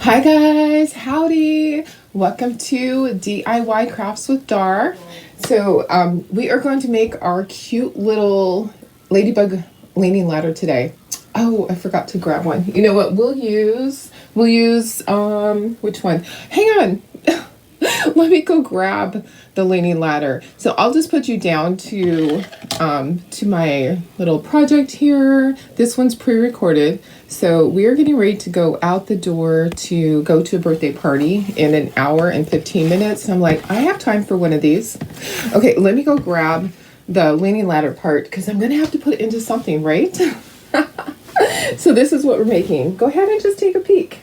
Hi guys, howdy. Welcome to DIY Crafts with Dar. So we are going to make our cute little ladybug leaning ladder today. Oh, I forgot to grab one. You know what we'll use which one? Hang on. Let me go grab the leaning ladder. So I'll just put you down to my little project here. This one's pre-recorded. So we are getting ready to go out the door to go to a birthday party in an hour and 15 minutes. And I'm like, I have time for one of these. Okay, let me go grab the leaning ladder part because I'm gonna have to put it into something, right? So this is what we're making. Go ahead and just take a peek.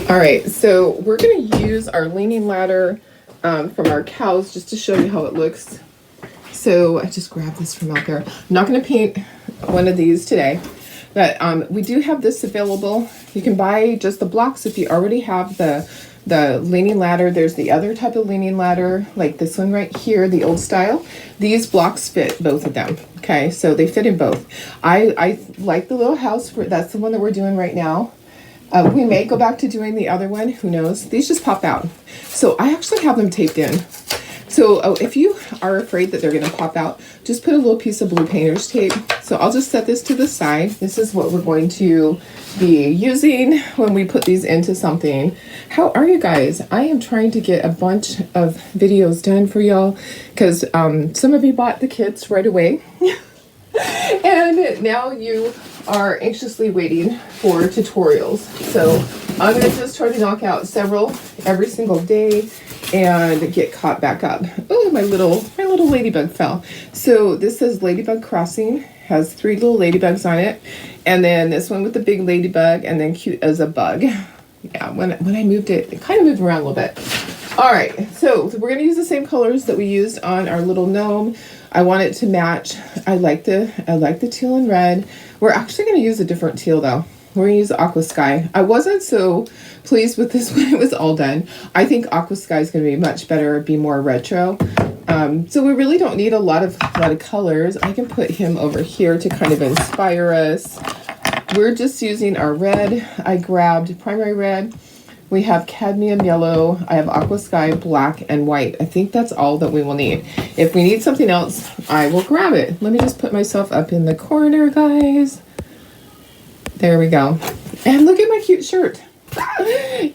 All right, so we're going to use our leaning ladder from our cows just to show you how it looks. So I just grabbed this from out there. I'm not going to paint one of these today, but we do have this available. You can buy just the blocks if you already have the leaning ladder. There's the other type of leaning ladder, like this one right here, the old style. These blocks fit both of them. Okay, so they fit in both. I like the little house. That's the one that we're doing right now. We may go back to doing the other one. Who knows? These just pop out. So I actually have them taped in. So if you are afraid that they're going to pop out, just put a little piece of blue painter's tape. So I'll just set this to the side. This is what we're going to be using when we put these into something. How are you guys? I am trying to get a bunch of videos done for y'all because some of you bought the kits right away. And now you are anxiously waiting for tutorials. So I'm going to just try to knock out several every single day and get caught back up. Oh, my little ladybug fell. So this says Ladybug Crossing, has 3 little ladybugs on it. And then this one with the big ladybug, and then Cute as a Bug. Yeah, when I moved it, it kind of moved around a little bit. All right, so we're going to use the same colors that we used on our little gnome. I want it to match. I like the teal and red. We're actually going to use a different teal though. We're going to use Aqua Sky. I wasn't so pleased with this when it was all done. I think Aqua Sky is going to be much better, be more retro. So we really don't need a lot of colors. I can put him over here to kind of inspire us. We're just using our red. I grabbed primary red. We have cadmium yellow. I have Aqua Sky, black, and white. I think that's all that we will need. If we need something else, I will grab it. Let me just put myself up in the corner, guys. There we go. And look at my cute shirt.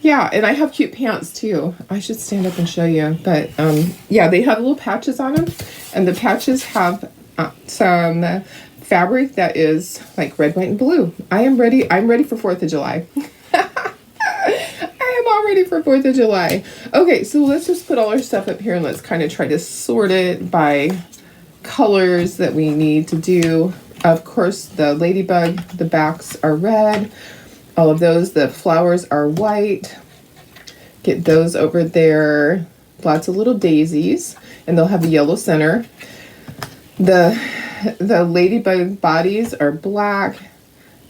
Yeah, and I have cute pants too. I should stand up and show you. But yeah, they have little patches on them. And the patches have some fabric that is like red, white, and blue. I'm ready for 4th of July. All ready for 4th of July. Okay, so let's just put all our stuff up here and let's kind of try to sort it by colors that we need to do. Of course, the ladybug, the backs are red. All of those, the flowers are white. Get those over there. Lots of little daisies, and they'll have a yellow center. The ladybug bodies are black.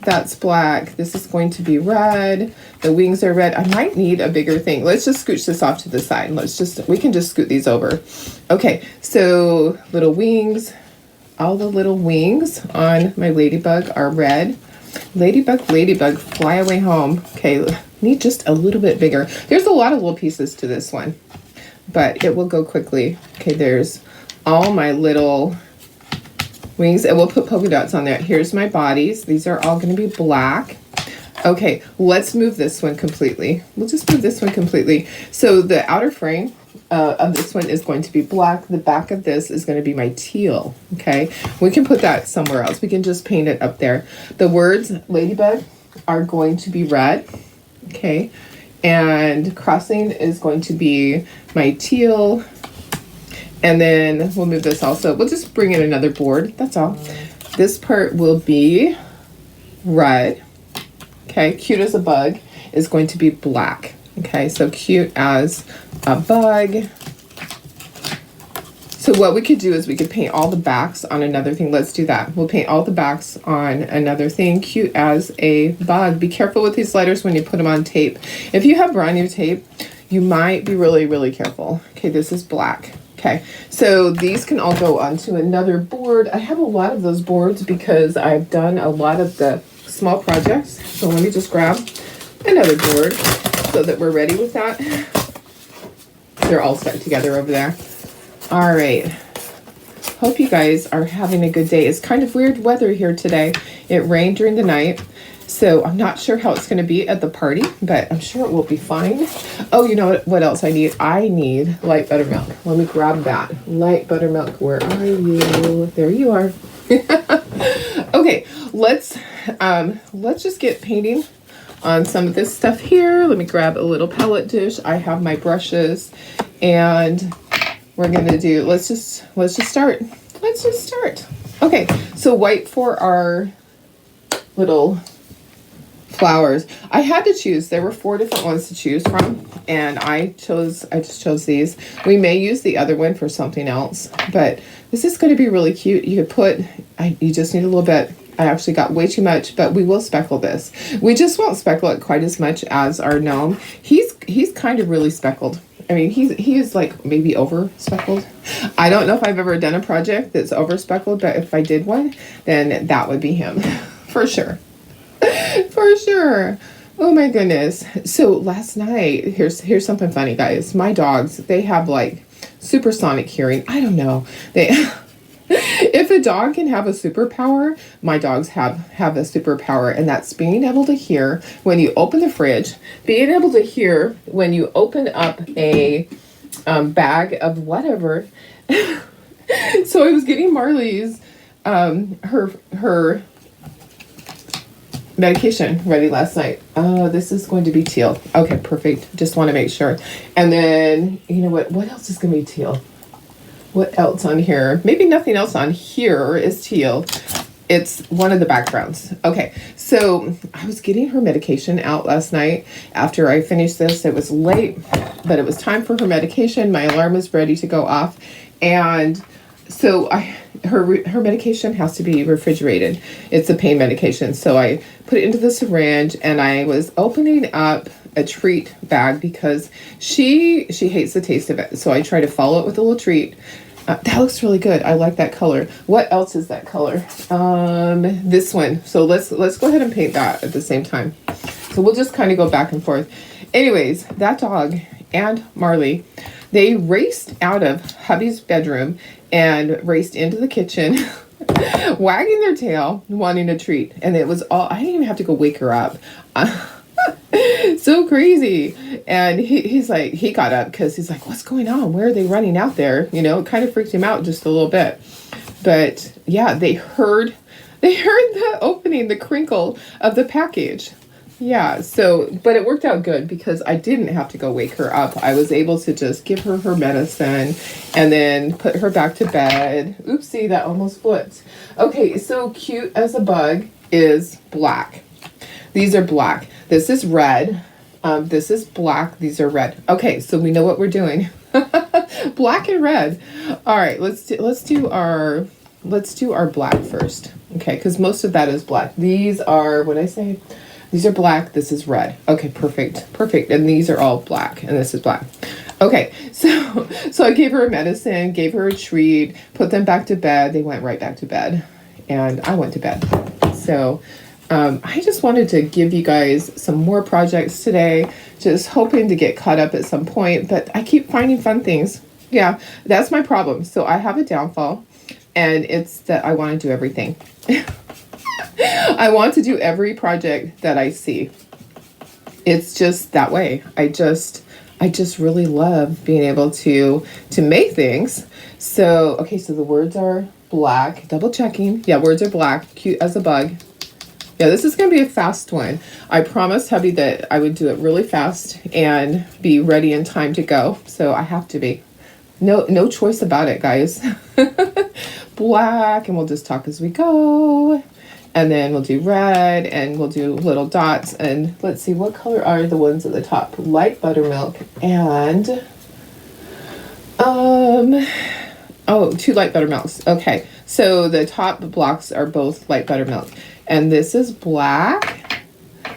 That's black. This is going to be red. The wings are red. I might need a bigger thing. Let's just scooch this off to the side. We can just scoot these over. Okay, so little wings. All the little wings on my ladybug are red. Ladybug, fly away home. Okay, need just a little bit bigger. There's a lot of little pieces to this one, but it will go quickly. Okay, there's all my little wings, and we'll put polka dots on there. Here's my bodies. These are all going to be black. Okay, let's move this one completely. We'll just move this one completely. So the outer frame of this one is going to be black. The back of this is going to be my teal. Okay, we can put that somewhere else. We can just paint it up there. The words Ladybug are going to be red. Okay, and Crossing is going to be my teal. And then we'll move this also. We'll just bring in another board. That's all. This part will be red. Okay, Cute as a Bug is going to be black. Okay, so Cute as a Bug. So what we could do is we could paint all the backs on another thing. Let's do that. We'll paint all the backs on another thing. Cute as a bug. Be careful with these letters when you put them on tape. If you have brand new tape, you might be really, really careful. Okay, this is black. Okay, so these can all go onto another board. I have a lot of those boards because I've done a lot of the small projects. So let me just grab another board so that we're ready with that. They're all stuck together over there. All right. Hope you guys are having a good day. It's kind of weird weather here today. It rained during the night, so I'm not sure how it's going to be at the party, but I'm sure it will be fine. Oh, you know what else I need? I need light buttermilk. Let me grab that. Light buttermilk, where are you? There you are. Okay, let's just get painting on some of this stuff here. Let me grab a little palette dish. I have my brushes, and we're gonna do, let's just start. Let's just start. Okay, so white for our little flowers. I had to choose. There were 4 different ones to choose from, and I just chose these. We may use the other one for something else, but this is going to be really cute. You could put, you just need a little bit. I actually got way too much, but we will speckle this. We just won't speckle it quite as much as our gnome. He's kind of really speckled. I mean, he is like maybe over speckled. I don't know if I've ever done a project that's over speckled, but if I did one, then that would be him for sure. For sure. Oh my goodness. So last night, here's something funny, guys. My dogs, they have like supersonic hearing. I don't know. If a dog can have a superpower, my dogs have a superpower, and that's being able to hear when you open the fridge, being able to hear when you open up a bag of whatever. So I was getting Marley's her medication ready last night. Oh, this is going to be teal. Okay, perfect. Just want to make sure. And then, you know what else is going to be teal? What else on here? Maybe nothing else on here is teal. It's one of the backgrounds. Okay, so I was getting her medication out last night after I finished this. It was late, but it was time for her medication. My alarm was ready to go off. And so her medication has to be refrigerated. It's a pain medication. So I put it into the syringe, and I was opening up a treat bag because she hates the taste of it. So I try to follow it with a little treat. That looks really good. I like that color. What else is that color? This one. So let's go ahead and paint that at the same time. So we'll just kind of go back and forth. Anyways, that dog and Marley, they raced out of hubby's bedroom and raced into the kitchen, wagging their tail, wanting a treat. And it was all, I didn't even have to go wake her up. So crazy. And he's like, he got up because he's like, what's going on? Where are they running out there? You know, it kind of freaked him out just a little bit. But yeah, they heard the opening, the crinkle of the package. Yeah, so, but it worked out good because I didn't have to go wake her up. I was able to just give her her medicine and then put her back to bed. Oopsie, that almost flipped. Okay, so cute as a bug is black. These are black. This is red. This is black. These are red. Okay, so we know what we're doing. Black and red. All right, let's do our black first. Okay, because most of that is black. These are, what I say? These are black. This is red. Okay, perfect. Perfect. And these are all black, and this is black. Okay, so I gave her a medicine, gave her a treat, put them back to bed. They went right back to bed, and I went to bed. So I just wanted to give you guys some more projects today, just hoping to get caught up at some point, but I keep finding fun things. Yeah, that's my problem. So I have a downfall, and it's that I want to do everything. I want to do every project that I see. It's just that way. I just really love being able to make things. So, okay, so the words are black. Double checking. Yeah, words are black. Cute as a bug. Yeah, this is going to be a fast one. I promised hubby that I would do it really fast and be ready in time to go. So I have to be. No choice about it, guys. Black, and we'll just talk as we go. And then we'll do red, and we'll do little dots. And let's see, what color are the ones at the top? Light buttermilk and Oh, 2 light buttermilks. Okay, so the top blocks are both light buttermilk, and this is black.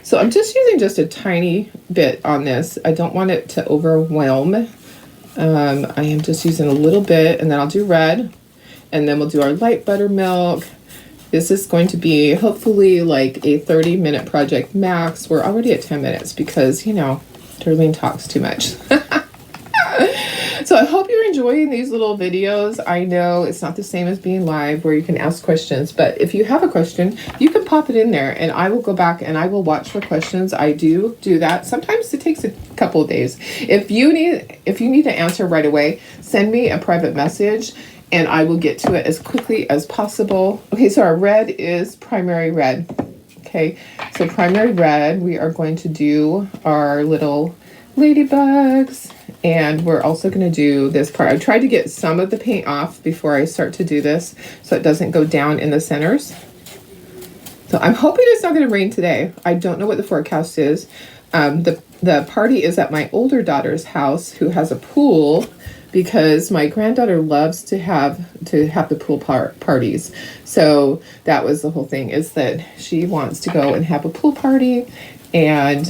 So I'm just using just a tiny bit on this. I don't want it to overwhelm. I am just using a little bit, and then I'll do red, and then we'll do our light buttermilk. This is going to be hopefully like a 30-minute project max. We're already at 10 minutes because, you know, Darlene talks too much. So I hope you're enjoying these little videos. I know it's not the same as being live where you can ask questions, but if you have a question, you can pop it in there and I will go back and I will watch for questions. I do that. Sometimes it takes a couple of days. If you need to answer right away, send me a private message and I will get to it as quickly as possible. Okay, so our red is primary red. Okay, so primary red, we are going to do our little ladybugs. And we're also going to do this part. I tried to get some of the paint off before I start to do this so it doesn't go down in the centers. So I'm hoping it's not going to rain today. I don't know what the forecast is. The party is at my older daughter's house who has a pool because my granddaughter loves to have the pool parties. So that was the whole thing, is that she wants to go and have a pool party. And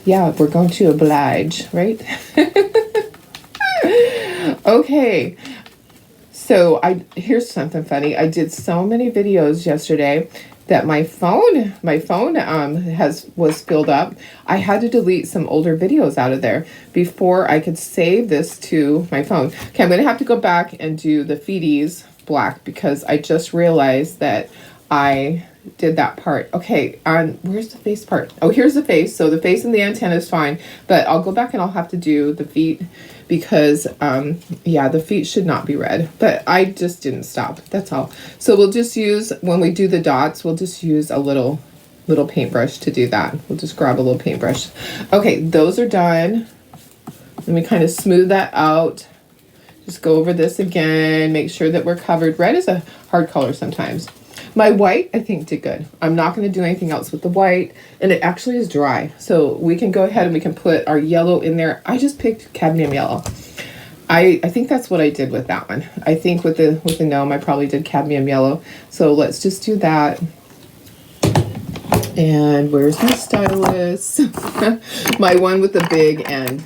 yeah, we're going to oblige, right? Okay, so here's something funny. I did so many videos yesterday that my phone was filled up. I had to delete some older videos out of there before I could save this to my phone. Okay, I'm gonna have to go back and do the feeties black because I just realized that I did that part. Okay, where's the face part? Oh, here's the face. So the face and the antenna is fine, but I'll go back and I'll have to do the feet because yeah, the feet should not be red, but I just didn't stop. That's all. So we'll just use, when we do the dots, we'll just use a little paintbrush to do that. We'll just grab a little paintbrush. Okay, those are done. Let me kind of smooth that out. Just go over this again, make sure that we're covered. Red is a hard color sometimes. My white, I think, did good. I'm not going to do anything else with the white, and it actually is dry. So we can go ahead and we can put our yellow in there. I just picked cadmium yellow. I think that's what I did with that one. I think with the gnome, I probably did cadmium yellow. So let's just do that. And where's my stylus? My one with the big end.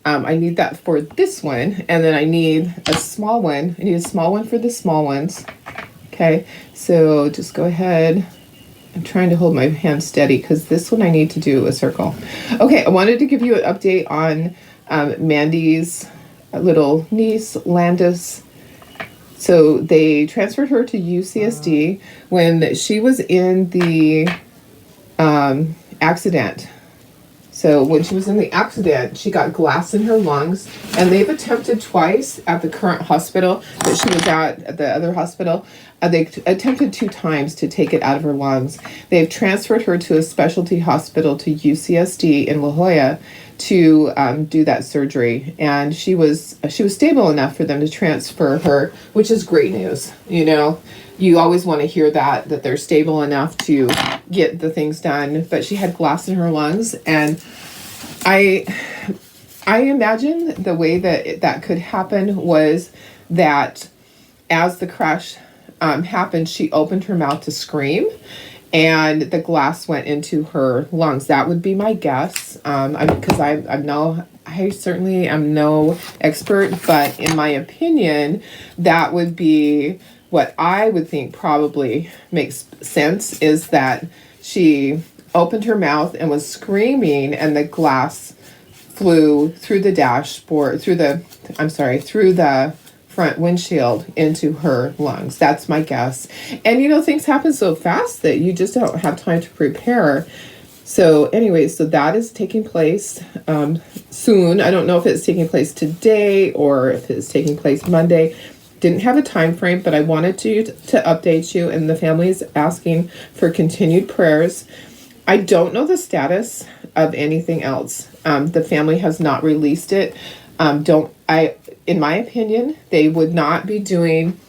I need that for this one, and then I need a small one. I need a small one for the small ones. Okay, so just go ahead. I'm trying to hold my hand steady because this one I need to do a circle. Okay, I wanted to give you an update on Mandy's little niece, Landis. So they transferred her to UCSD when she was in the accident. So when she was in the accident, she got glass in her lungs, and they've attempted twice at the current hospital that she was at the other hospital. They attempted 2 times to take it out of her lungs. They've transferred her to a specialty hospital to UCSD in La Jolla to do that surgery, and she was stable enough for them to transfer her, which is great news. You know, you always want to hear that they're stable enough to get the things done. But she had glass in her lungs, and I imagine the way that could happen was that as the crash happened, she opened her mouth to scream, and the glass went into her lungs. That would be my guess. Because I certainly am no expert, but in my opinion, that would be what I would think probably makes sense, is that she opened her mouth and was screaming, and the glass flew through the dashboard, through the front windshield into her lungs. That's my guess. And you know, things happen so fast that you just don't have time to prepare. So anyway, so that is taking place soon. I don't know if it's taking place today or if it's taking place Monday. Didn't have a time frame, but I wanted to update you, and the family is asking for continued prayers. I don't know the status of anything else. The family has not released it. In my opinion, they would not be doing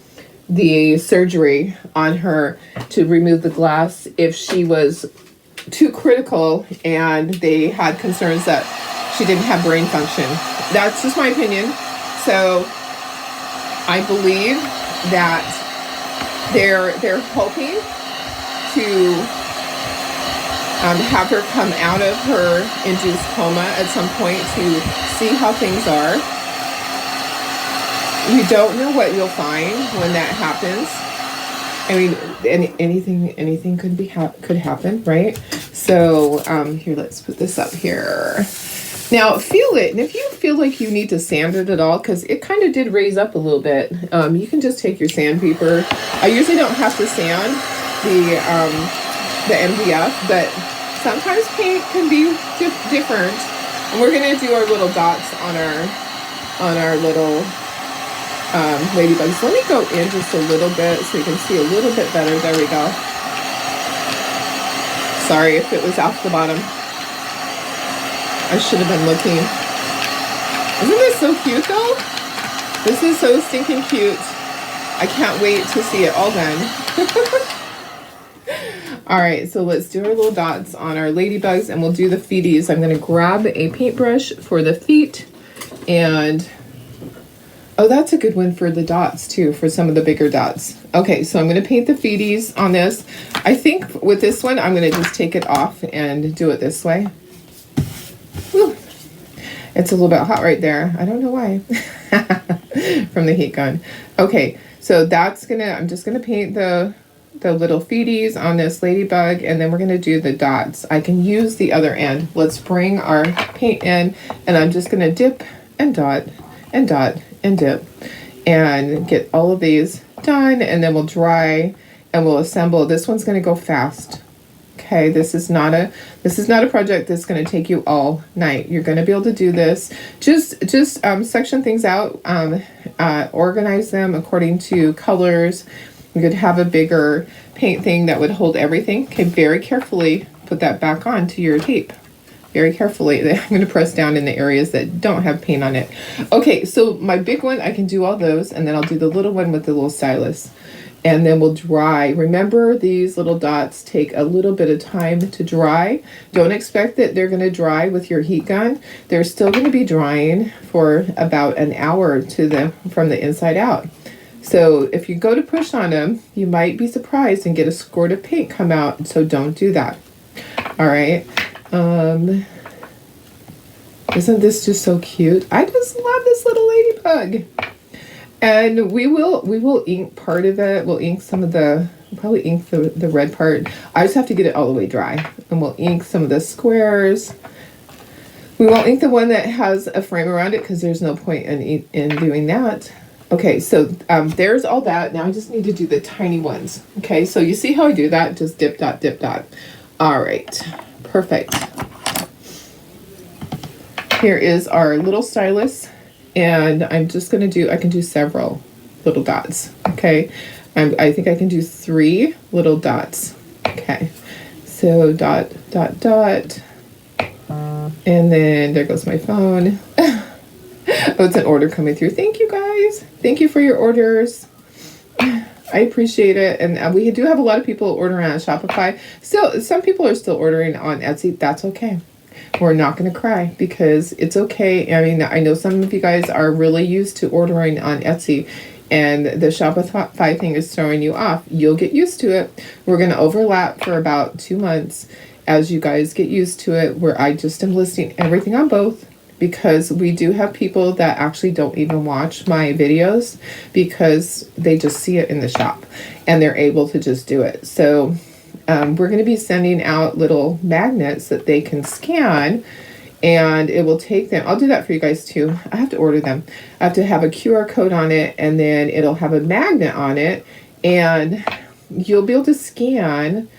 the surgery on her to remove the glass if she was too critical and they had concerns that she didn't have brain function. That's just my opinion. So I believe that they're hoping to have her come out of her induced coma at some point to see how things are. You don't know what you'll find when that happens. I mean, anything could happen, right? So here, let's put this up here. Now feel it, and if you feel like you need to sand it at all, because it kind of did raise up a little bit, you can just take your sandpaper. I usually don't have to sand the MDF, but sometimes paint can be different. And we're gonna do our little dots on our little ladybugs. Let me go in just a little bit so you can see a little bit better. There we go. Sorry if it was off the bottom. I should have been looking. Isn't this so cute though? This is so stinking cute. I can't wait to see it all done. All right, so let's do our little dots on our ladybugs and we'll do the feeties. I'm gonna grab a paintbrush for the feet and, oh, that's a good one for the dots too, for some of the bigger dots. Okay, so I'm gonna paint the feeties on this. I think with this one, I'm gonna just take it off and do it this way. Whew. It's a little bit hot right there. I don't know why. From the heat gun. Okay, so that's I'm just gonna paint the little feeties on this ladybug, and then we're gonna do the dots. I can use the other end. Let's bring our paint in, and I'm just gonna dip and dot and dot and dip and get all of these done, and then we'll dry and we'll assemble. This one's gonna go fast. Okay, this is not a project that's going to take you all night. You're going to be able to do this. Just section things out, organize them according to colors. You could have a bigger paint thing that would hold everything. Okay, very carefully put that back onto your tape. Very carefully. I'm going to press down in the areas that don't have paint on it. Okay, so my big one, I can do all those, and then I'll do the little one with the little stylus. And then we'll dry. Remember, these little dots take a little bit of time to dry. Don't expect that they're going to dry with your heat gun. They're still going to be drying for about an hour from the inside out. So if you go to push on them, you might be surprised and get a squirt of paint come out. So don't do that. All right. Isn't this just so cute? I just love this little ladybug. And we will ink part of it. We'll ink some of probably ink the red part. I just have to get it all the way dry. And we'll ink some of the squares. We won't ink the one that has a frame around it because there's no point in doing that. Okay, so there's all that. Now I just need to do the tiny ones. Okay, so you see how I do that? Just dip, dot, dip, dot. All right, perfect. Here is our little stylus. And I'm just going to I can do several little dots, okay? I think I can do 3 little dots, okay? So dot, dot, dot. And then there goes my phone. Oh, it's an order coming through. Thank you, guys. Thank you for your orders. I appreciate it. And we do have a lot of people ordering on Shopify. Still, some people are still ordering on Etsy. That's okay. We're not going to cry because it's okay. I mean, I know some of you guys are really used to ordering on Etsy and the Shopify thing is throwing you off. You'll get used to it. We're going to overlap for about 2 months as you guys get used to it, where I just am listing everything on both, because we do have people that actually don't even watch my videos because they just see it in the shop and they're able to just do it. So we're going to be sending out little magnets that they can scan, and it will take them. I'll do that for you guys too. I have to order them. I have to have a QR code on it, and then it'll have a magnet on it, and you'll be able to scan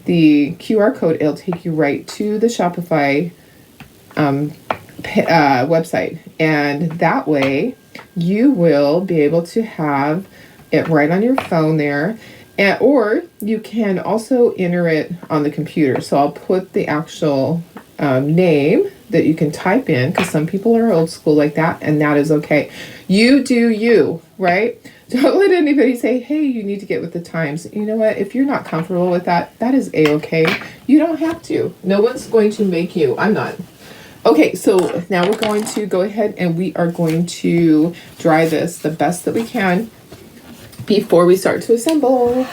the QR code. It'll take you right to the Shopify website, and that way you will be able to have it right on your phone there. Or you can also enter it on the computer. So I'll put the actual name that you can type in, because some people are old school like that, and that is okay. You do you, right? Don't let anybody say, hey, you need to get with the times. You know what? If you're not comfortable with that, that is A-okay. You don't have to. No one's going to make you. I'm not. Okay, so now we're going to go ahead and we are going to dry this the best that we can before we start to assemble.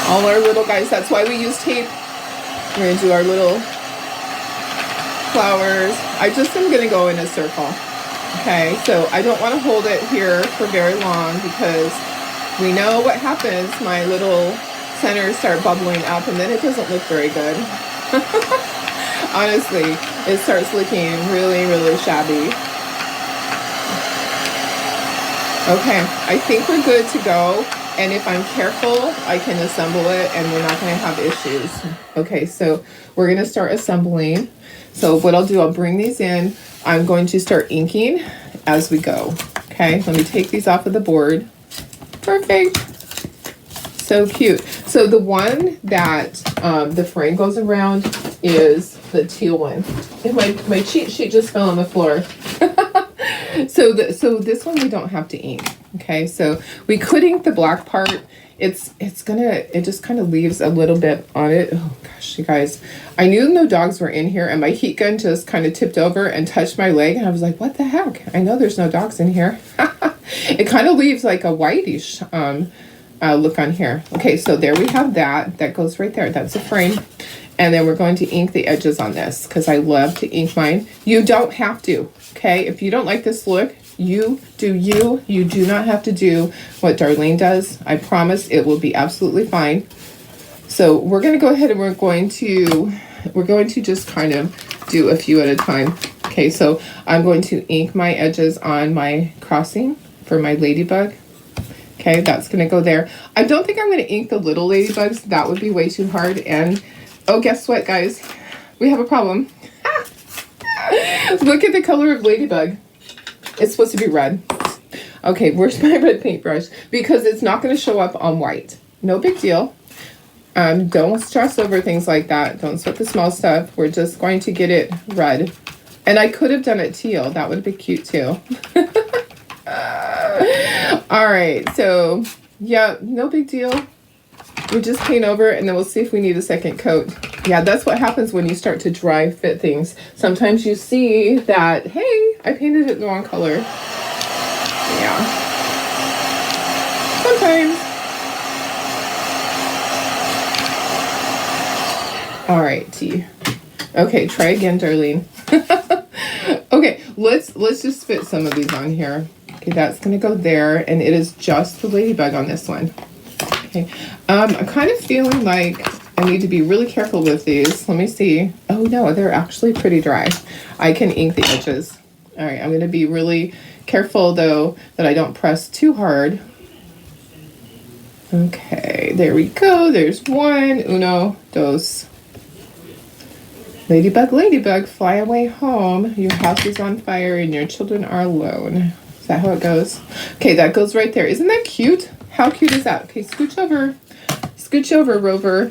All our little guys, that's why we use tape. We're gonna do our little flowers. I just am gonna go in a circle. Okay, so I don't wanna hold it here for very long because we know what happens. My little centers start bubbling up and then it doesn't look very good. Honestly, it starts looking really, really shabby. Okay, I think we're good to go. And if I'm careful, I can assemble it and we're not gonna have issues. Okay, so we're gonna start assembling. So what I'll do, I'll bring these in. I'm going to start inking as we go. Okay, let me take these off of the board. Perfect. So cute. So the one that the frame goes around is the teal one. And my cheat sheet just fell on the floor. So this one we don't have to ink. Okay, so we could ink the black part. It just kind of leaves a little bit on it. Oh gosh, you guys, I knew no dogs were in here and my heat gun just kind of tipped over and touched my leg and I was like, what the heck? I know there's no dogs in here. It kind of leaves like a whitish look on here. Okay, so there we have that goes right there. That's a frame. And then we're going to ink the edges on this because I love to ink mine. You don't have to, okay? If you don't like this look, you do you. You do not have to do what Darlene does. I promise it will be absolutely fine. So we're going to go ahead and we're going to just kind of do a few at a time. Okay, so I'm going to ink my edges on my crossing for my ladybug. Okay, that's going to go there. I don't think I'm going to ink the little ladybugs. That would be way too hard. And oh, guess what, guys? We have a problem. Look at the color of Ladybug. It's supposed to be red. Okay, where's my red paintbrush? Because it's not going to show up on white. No big deal. Don't stress over things like that. Don't sweat the small stuff. We're just going to get it red. And I could have done it teal. That would have been cute too. All right, so yeah, no big deal. We just paint over and then we'll see if we need a second coat. Yeah, that's what happens when you start to dry fit things. Sometimes you see that, hey, I painted it the wrong color. Yeah. Sometimes. All right, T. Okay, try again, Darlene. Okay, let's just fit some of these on here. Okay, that's gonna go there, and it is just the ladybug on this one. Okay, I'm kind of feeling like I need to be really careful with these. Let me see. Oh no, they're actually pretty dry. I can ink the edges. All right, I'm gonna be really careful though that I don't press too hard. Okay, there we go. There's one, uno, dos. Ladybug, ladybug, fly away home. Your house is on fire and your children are alone. Is that how it goes? Okay, that goes right there. Isn't that cute? How cute is that? Okay, scooch over. Scooch over, Rover.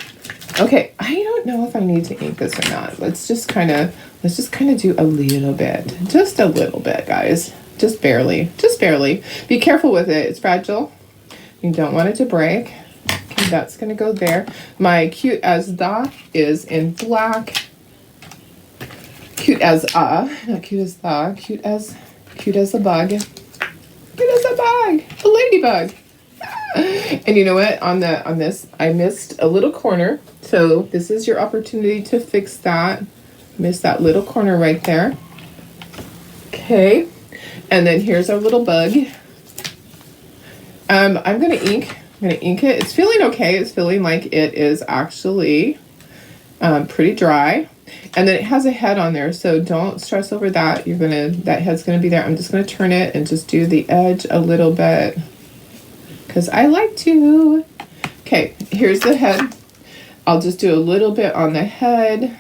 Okay, I don't know if I need to ink this or not. Let's just kind of do a little bit. Just a little bit, guys. Just barely. Just barely. Be careful with it. It's fragile. You don't want it to break. Okay, that's going to go there. My cute as the is in black. Cute as not cute as the, cute as a bug. Cute as a bug. A ladybug. And you know what? On this, I missed a little corner. So this is your opportunity to fix that. Missed that little corner right there. Okay. And then here's our little bug. I'm gonna ink it. It's feeling okay. It's feeling like it is actually pretty dry. And then it has a head on there, so don't stress over that. That head's gonna be there. I'm just gonna turn it and just do the edge a little bit, because I like to. Okay, here's the head. I'll just do a little bit on the head,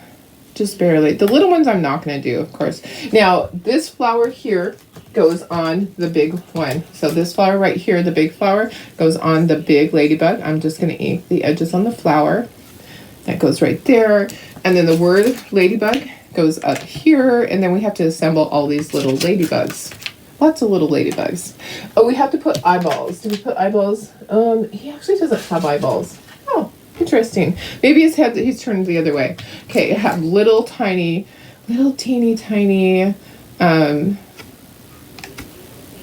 just barely. The little ones I'm not gonna do, of course. Now, this flower here goes on the big one. So this flower right here, the big flower, goes on the big ladybug. I'm just gonna ink the edges on the flower. That goes right there. And then the word ladybug goes up here, and then we have to assemble all these little ladybugs. Lots of little ladybugs. Oh, we have to put eyeballs. Do we put eyeballs? He actually doesn't have eyeballs. Oh, Interesting. Maybe his head, he's turned the other way. Okay, I have little teeny tiny,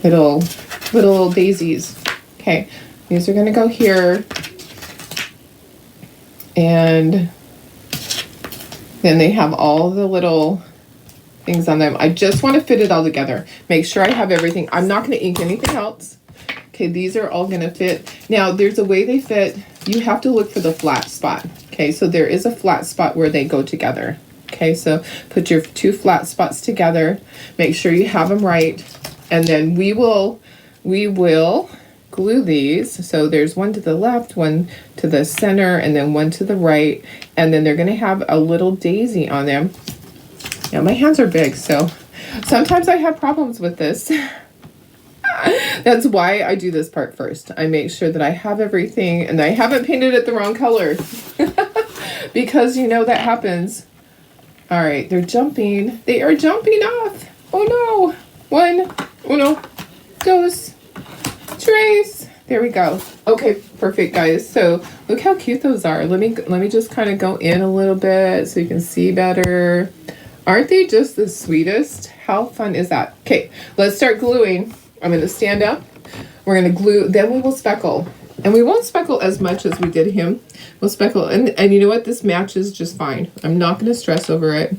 little daisies. Okay, these are gonna go here. And then they have all the little things on them. I just want to fit it all together. Make sure I have everything. I'm not going to ink anything else. Okay, these are all going to fit. Now, there's a way they fit. You have to look for the flat spot. Okay, so there is a flat spot where they go together. Okay, so put your 2 flat spots together. Make sure you have them right. And then we will glue these. So there's one to the left, one to the center, and then one to the right. And then they're going to have a little daisy on them. Now my hands are big, so sometimes I have problems with this. That's why I do this part first. I make sure that I have everything and I haven't painted it the wrong color. Because you know that happens. All right, they're jumping. They are jumping off. Oh no. 1, uno, dos, tres. There we go. Okay, perfect, guys. So look how cute those are. Let me just kind of go in a little bit so you can see better. Aren't they just the sweetest? How fun is that? Okay, let's start gluing. I'm going to stand up. We're going to glue. Then we will speckle. And we won't speckle as much as we did him. We'll speckle. And you know what? This matches just fine. I'm not going to stress over it.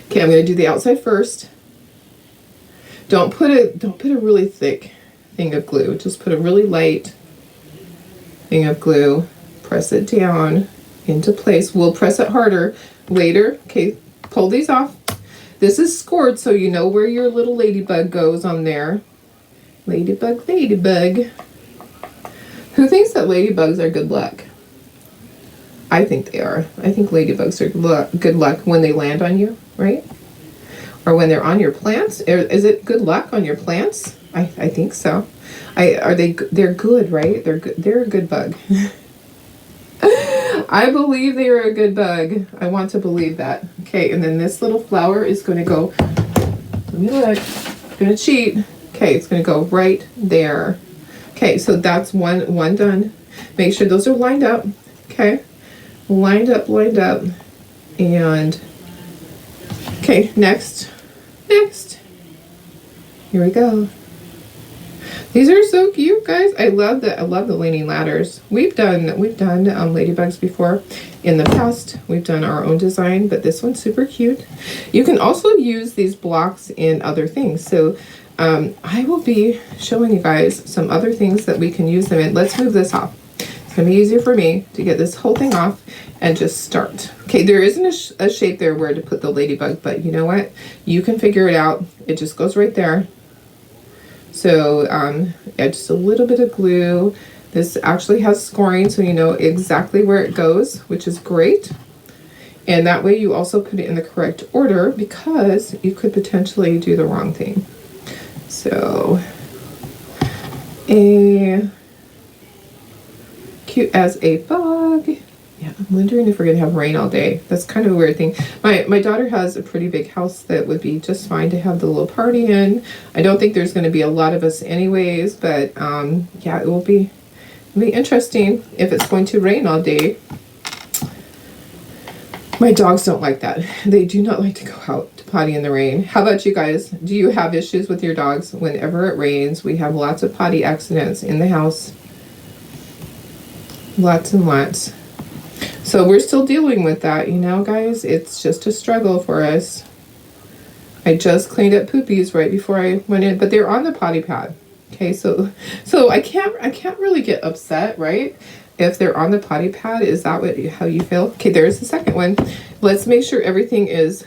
Okay, I'm going to do the outside first. Don't put a really thick thing of glue. Just put a really light thing of glue. Press it down into place. We'll press it harder later. Okay, pull these off. This is scored so you know where your little ladybug goes on there. Ladybug, ladybug. Who thinks that ladybugs are good luck? I think they are. I think ladybugs are good luck when they land on you, right? Or when they're on your plants. Is it good luck on your plants? I think so. They're good, right? They're a good bug. I believe they are a good bug. I want to believe that. Okay, and then this little flower is going to go, let me look, I'm going to cheat. Okay, it's going to go right there. Okay, so that's one done. Make sure those are lined up. Okay, lined up. And, okay, next. Here we go. These are so cute, guys. I love the leaning ladders. We've done ladybugs before in the past. We've done our own design, but this one's super cute. You can also use these blocks in other things. So I will be showing you guys some other things that we can use them in. Let's move this off. It's gonna be easier for me to get this whole thing off and just start. Okay, there isn't a shape there where to put the ladybug, but you know what? You can figure it out. It just goes right there. So add just a little bit of glue. This actually has scoring, so you know exactly where it goes, which is great. And that way you also put it in the correct order because you could potentially do the wrong thing. So, cute as a bug. Yeah, I'm wondering if we're gonna have rain all day. That's kind of a weird thing. My daughter has a pretty big house that would be just fine to have the little party in. I don't think there's gonna be a lot of us anyways, but yeah, it'll be interesting if it's going to rain all day. My dogs don't like that. They do not like to go out to potty in the rain. How about you guys? Do you have issues with your dogs? Whenever it rains, we have lots of potty accidents in the house. Lots and lots. So we're still dealing with that, you know, guys. It's just a struggle for us. I just cleaned up poopies right before I went in, but they're on the potty pad. Okay, so I can't really get upset, right? If they're on the potty pad, is that how you feel? Okay, there's the second one. Let's make sure everything is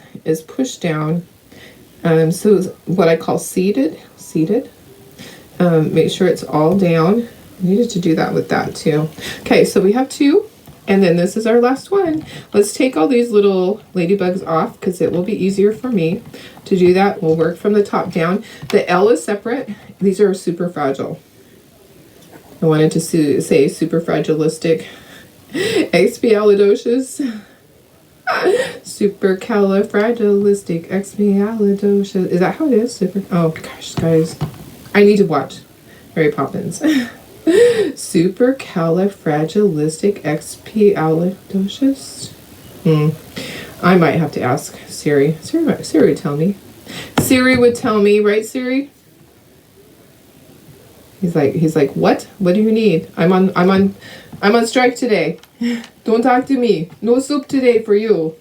pushed down. So what I call seated. Make sure it's all down. I needed to do that with that too. Okay, so we have 2. And then this is our last one. Let's take all these little ladybugs off because it will be easier for me to do that. We'll work from the top down. The L is separate. These are super fragile. I wanted to say super fragilistic. Expialidocious. Supercalifragilistic expialidocious. Is that how it is? Oh gosh, guys. I need to watch Mary Poppins. Supercalifragilisticexpialidocious. I might have to ask Siri. Siri would tell me. Siri would tell me, right, Siri? He's like, what? What do you need? I'm on strike today. Don't talk to me. No soup today for you.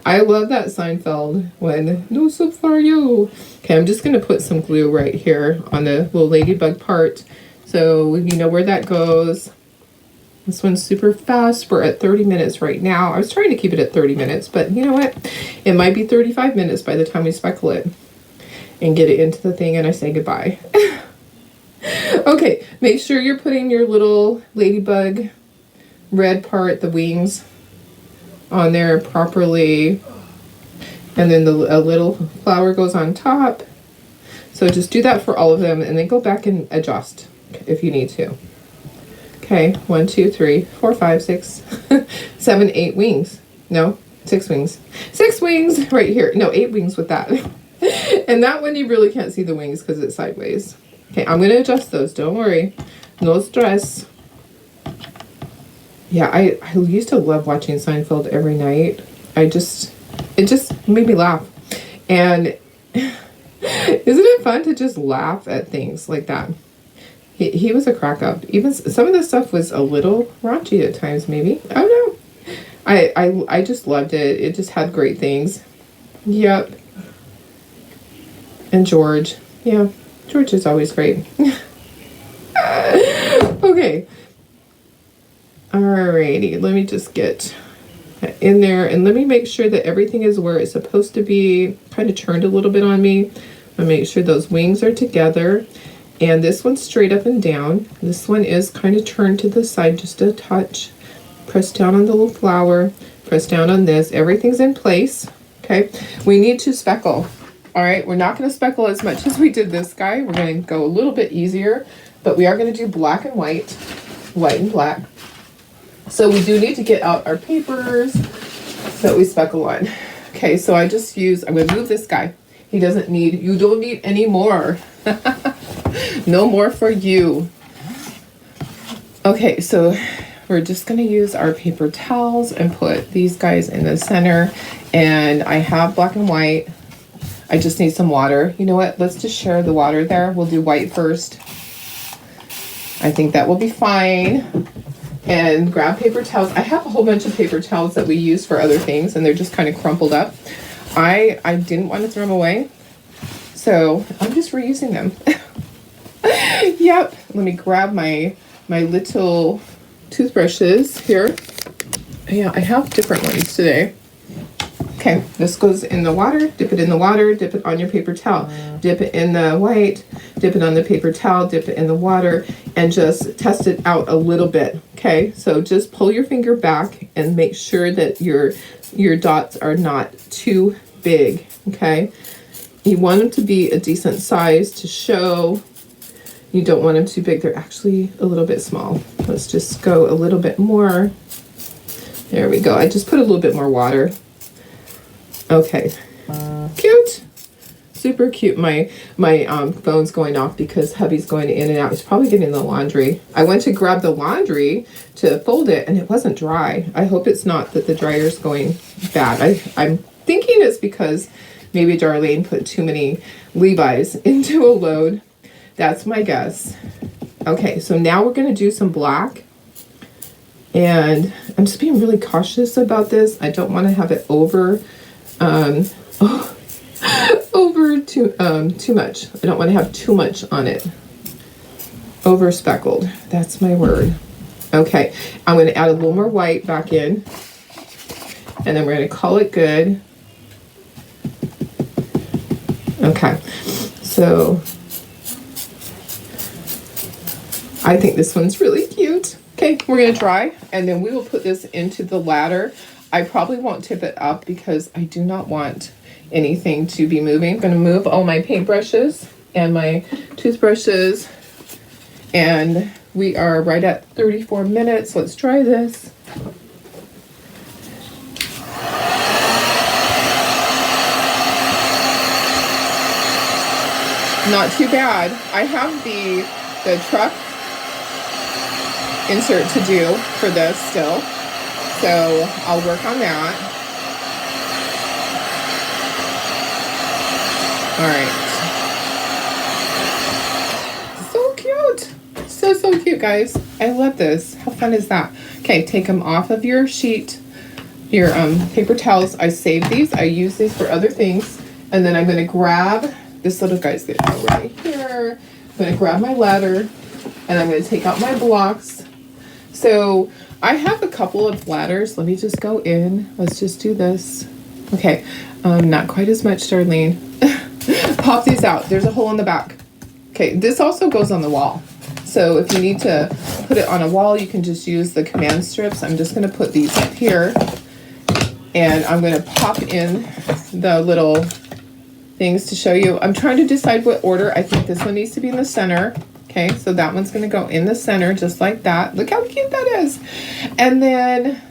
I love that Seinfeld when no soup for you. Okay, I'm just gonna put some glue right here on the little ladybug part, so you know where that goes. This one's super fast. We're at 30 minutes right now. I was trying to keep it at 30 minutes, but you know what? It might be 35 minutes by the time we speckle it and get it into the thing and I say goodbye. Okay, make sure you're putting your little ladybug red part, the wings, on there properly. And then a little flower goes on top. So just do that for all of them and then go back and adjust if you need to. Okay, 1, 2, 3, 4, 5, 6, 7, 8 wings. No, 6 wings. 6 wings right here. No, 8 wings with that. And that one you really can't see the wings because it's sideways. Okay, I'm going to adjust those. Don't worry. No stress. Yeah, I used to love watching Seinfeld every night. It just made me laugh. And isn't it fun to just laugh at things like that? He was a crack up. Even some of the stuff was a little raunchy at times, maybe. I don't know. I just loved it. It just had great things. Yep. And George. Yeah, George is always great. Okay. Alrighty, let me just get in there and let me make sure that everything is where it's supposed to be. Kind of turned a little bit on me. I'll make sure those wings are together. And this one's straight up and down. This one is kind of turned to the side just a touch. Press down on the little flower. Press down on this. Everything's in place. Okay. We need to speckle. All right. We're not going to speckle as much as we did this guy. We're going to go a little bit easier. But we are going to do black and white. White and black. So we do need to get out our papers that we speckle on. Okay. So I'm going to move this guy. You don't need any more. No more for you. Okay, so we're just going to use our paper towels and put these guys in the center. And I have black and white. I just need some water. You know what? Let's just share the water there. We'll do white first. I think that will be fine. And grab paper towels. I have a whole bunch of paper towels that we use for other things, and they're just kind of crumpled up. I didn't want to throw them away, so I'm just reusing them. Yep. Let me grab my little toothbrushes here. Yeah, I have different ones today. Okay, this goes in the water. Dip it in the water. Dip it on your paper towel. Dip it in the white. Dip it on the paper towel. Dip it in the water. And just test it out a little bit. Okay, so just pull your finger back and make sure that your dots are not too big. Okay, you want them to be a decent size to show. You don't want them too big. They're actually a little bit small. Let's just go a little bit more. There we go. I just put a little bit more water. Okay. Cute. Super cute. My phone's going off because hubby's going in and out. He's probably getting the laundry. I went to grab the laundry to fold it and it wasn't dry. I hope it's not that the dryer's going bad. I'm thinking it's because maybe Darlene put too many Levi's into a load. That's my guess. Okay, so now we're going to do some black. And I'm just being really cautious about this. I don't want to have it over too much. I don't want to have too much on it. Over speckled. That's my word. Okay, I'm going to add a little more white back in. And then we're going to call it good. Okay, so I think this one's really cute. Okay, we're going to dry, and then we will put this into the ladder. I probably won't tip it up because I do not want anything to be moving. I'm going to move all my paintbrushes and my toothbrushes, and we are right at 34 minutes. Let's try this. Not too bad. I have the truck insert to do for this still. So I'll work on that. All right. So cute. So cute, guys. I love this. How fun is that? Okay, take them off of your sheet, your paper towels. I save these. I use these for other things. And then I'm going to grab this little guy's going to go right here. I'm going to grab my ladder and I'm going to take out my blocks. So I have a couple of ladders. Let me just go in. Let's just do this. Okay, not quite as much, Darlene. Pop these out. There's a hole in the back. Okay, this also goes on the wall. So if you need to put it on a wall, you can just use the command strips. I'm just going to put these up here. And I'm going to pop in the little things to show you. I'm trying to decide what order. I think this one needs to be in the center. Okay, so that one's going to go in the center just like that. Look how cute that is. And then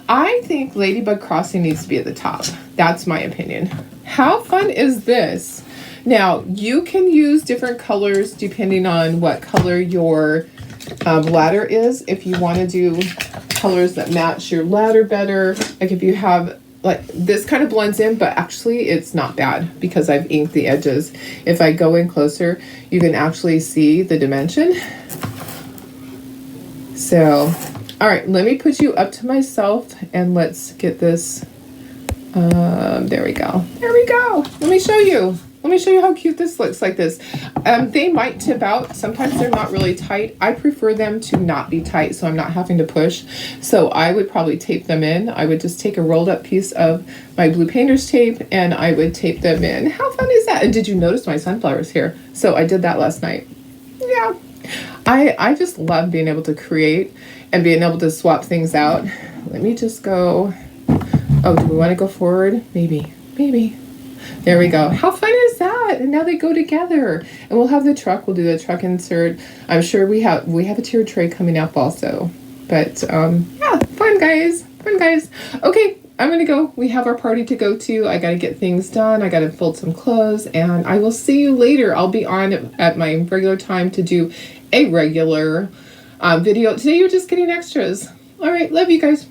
I think Ladybug Crossing needs to be at the top. That's my opinion. How fun is this? Now, you can use different colors depending on what color your ladder is. If you want to do colors that match your ladder better, like if you have, like this kind of blends in, but actually it's not bad because I've inked the edges. If I go in closer, you can actually see the dimension. So, all right, let me put you up to myself and let's get this. There we go. There we go. Let me show you. Let me show you how cute this looks like this. They might tip out. Sometimes they're not really tight. I prefer them to not be tight so I'm not having to push. So I would probably tape them in. I would just take a rolled up piece of my blue painter's tape and I would tape them in. How fun is that? And did you notice my sunflowers here? So I did that last night. Yeah. I just love being able to create and being able to swap things out. Let me just go. Oh, do we want to go forward? Maybe. There we go. How fun is that? And now they go together. And we'll have the truck. We'll do the truck insert. I'm sure we have a tiered tray coming up also. But yeah, fun guys. Okay, I'm gonna go. We have our party to go to. I gotta get things done. I gotta fold some clothes, and I will see you later. I'll be on at my regular time to do a regular video. Today you're just getting extras. All right, love you guys.